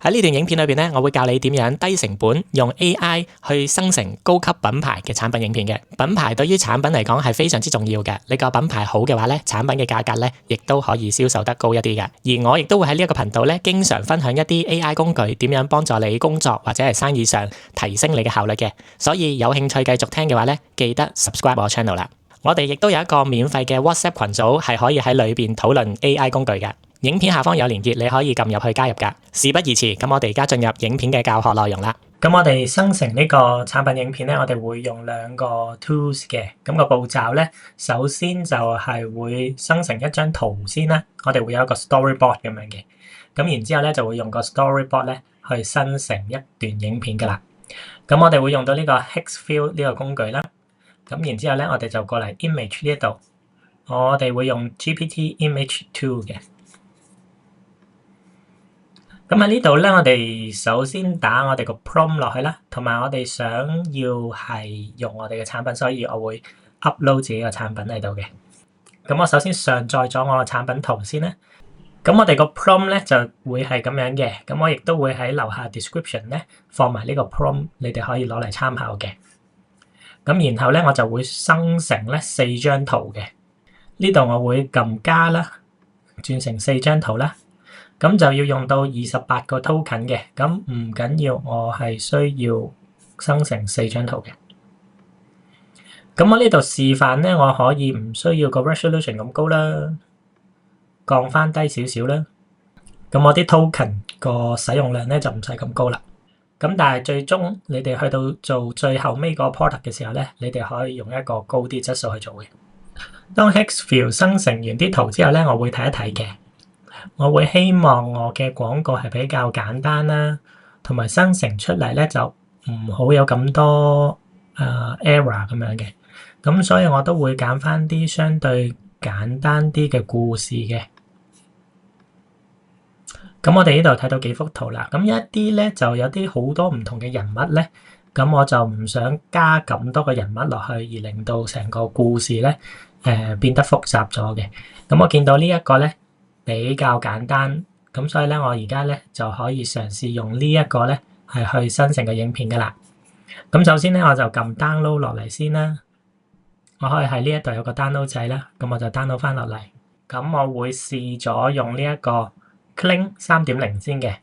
喺呢段影片裏邊咧，我會教你點樣低成本用 AI 去生成高級品牌嘅產品影片嘅。品牌對於產品嚟講係非常之重要嘅。你個品牌好嘅話咧，產品嘅價格咧亦都可以銷售得高一啲嘅。而我亦都會喺呢一個頻道咧，經常分享一啲 AI 工具點樣幫助你工作或者係生意上提升你嘅效率嘅。所以有興趣繼續聽嘅話咧，記得 subscribe 我 channel 啦。我哋亦都有一個免費嘅 WhatsApp 群組，係可以喺裏邊討論 AI 工具嘅。影片下方有連結，你可以撳入去加入㗎。事不宜遲，咁我哋而家進入影片嘅教學內容啦。咁我哋生成呢個產品影片咧，我哋會用兩個 tools 嘅。咁個步驟咧，首先就係會生成一張圖先啦。我哋會有一個 storyboard 咁樣嘅。咁然之後咧，就會用個 storyboard 咧去生成一段影片㗎啦。咁我哋會用到呢個 Hexfill 呢個工具啦。咁然之後咧，我哋就過嚟 image 呢一度，我哋會用 GPT Image 2嘅。咁喺呢度咧，我哋首先打我哋個 prompt 落去啦，同埋我哋想要係用我哋嘅產品，所以我會 upload 自己個產品喺度嘅。咁我首先上載咗我個產品圖先啦。咁我哋個 prompt 咧就會係咁樣嘅。咁我亦都會喺樓下 description 咧放埋呢個 prompt，你哋可以攞嚟參考嘅。咁然後咧，我就會生成咧4張圖嘅。呢度我會撳加啦，轉成4張圖啦。咁就要用到28個 token 嘅，咁唔緊要，我係需要生成4張圖嘅。咁我呢度示範咧，我可以唔需要個 resolution 咁高啦，降翻低少少啦。咁我啲 token 個使用量咧就唔使咁高啦。咁但係最終你哋去到做最後尾個 product 嘅時候咧，你哋可以用一個高啲質素去做嘅。當 Hexfill 生成完啲圖之後咧，我會睇一睇嘅。我會希望我嘅廣告係比較簡單啦，同埋生成出嚟咧就唔好有咁多error 咁樣嘅。咁所以我都會揀翻啲相對簡單啲嘅故事嘅。咁我哋呢度睇到幾幅圖啦。咁一啲咧就有啲好多唔同嘅人物咧，咁我就唔想加咁多個人物落去，而令到成個故事咧變得複雜咗嘅。咁我見到呢一個咧比較簡單，咁所以咧我而家咧就可以嘗試用呢一個咧係去生成個影片噶啦。咁首先咧我就撳 download 落嚟先啦。我可以喺呢一度有個 download 掣啦，咁我就 download 翻落嚟。咁我會試咗用呢一個 Kling 3.0 先嘅。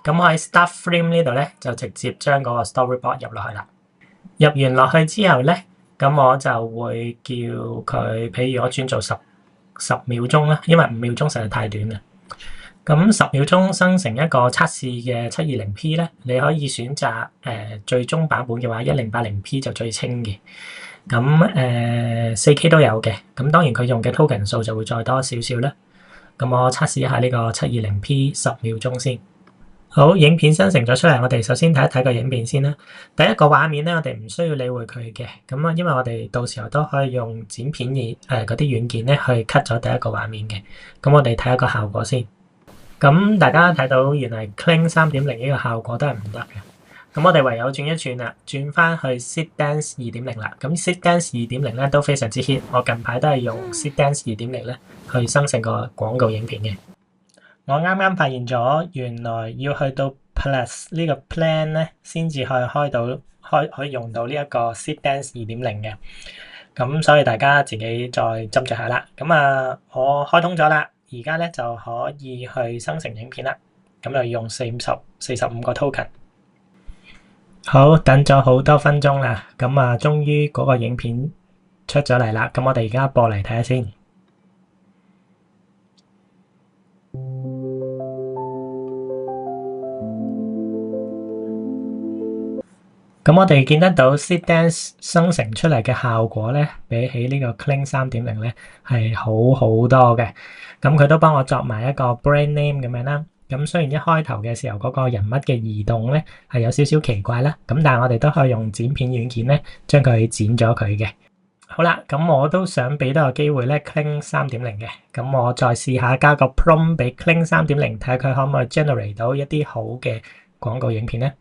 咁我喺 Start Frame 呢度咧就直接將嗰個 storyboard 入落去啦。入完落去之後咧，咁我就會叫佢，譬如我轉做10秒鐘啦，因為5秒鐘實在太短啦。咁10秒鐘生成一個測試嘅 720P 咧，你可以選擇最終版本嘅話 1080P 就最清嘅。咁4K 都有嘅。咁當然佢用嘅 token 數就會再多少少啦。咁我測試一下呢個 720P 10秒鐘先。好，影片生成咗出嚟，我哋首先睇一睇個影片先啦。第一個畫面咧，我哋唔需要理會佢嘅。咁啊，因為我哋到時候都可以用剪片嗰啲軟件咧去 cut 咗第一個畫面嘅。咁我哋睇一個效果先。咁大家睇到原來 Kling 3.0 呢個效果都係唔得嘅。咁我哋唯有轉一轉啦，轉翻去 Seedance 2.0 啦。咁 Seedance 2.0 咧都非常之 hit， 我近排都係用 Seedance 2.0 咧去生成個廣告影片嘅。我啱啱發現咗，原來要去到 Plus 呢個 plan 咧，先至可以用到呢一個 Seedance 2.0 嘅。咁所以大家自己再斟酌下啦。咁我開通咗啦，而家咧就可以去生成影片啦。咁就要用45個 token。好，等咗好多分鐘啦。咁終於嗰個影片出咗嚟啦。咁我哋而家播嚟睇下先。咁我哋見得到 Seedance 生成出嚟嘅效果咧，比起呢個 Kling 3.0 咧係好好多嘅。咁佢都幫我作埋一個 brand name 咁樣啦。咁雖然一開頭嘅時候嗰個人物嘅移動咧係有少少奇怪啦，咁但係我哋都可以用剪片軟件咧將佢剪咗佢嘅。好啦，咁我都想俾多個機會咧 Kling 3.0 嘅。咁我再試下加個 prompt 俾 Kling 3.0，睇下佢可唔可以 generate 到一啲好嘅廣告影片咧。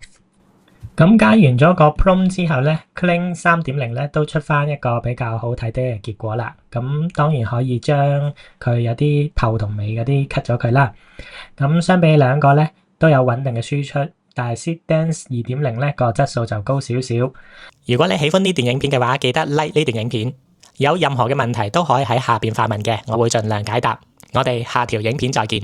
咁加完咗個 prompt 之後咧 Kling 3.0 咧都出翻一個比較好睇啲嘅結果啦。咁當然可以將佢有啲頭同尾嗰啲 cut 咗佢啦。咁相比兩個咧都有穩定嘅輸出，但係 Seedance 2.0咧個質素就高少少。如果你喜歡呢段影片嘅話，記得 like 呢段影片。有任何嘅問題都可以喺下邊發問嘅，我會盡量解答。我哋下條影片再見。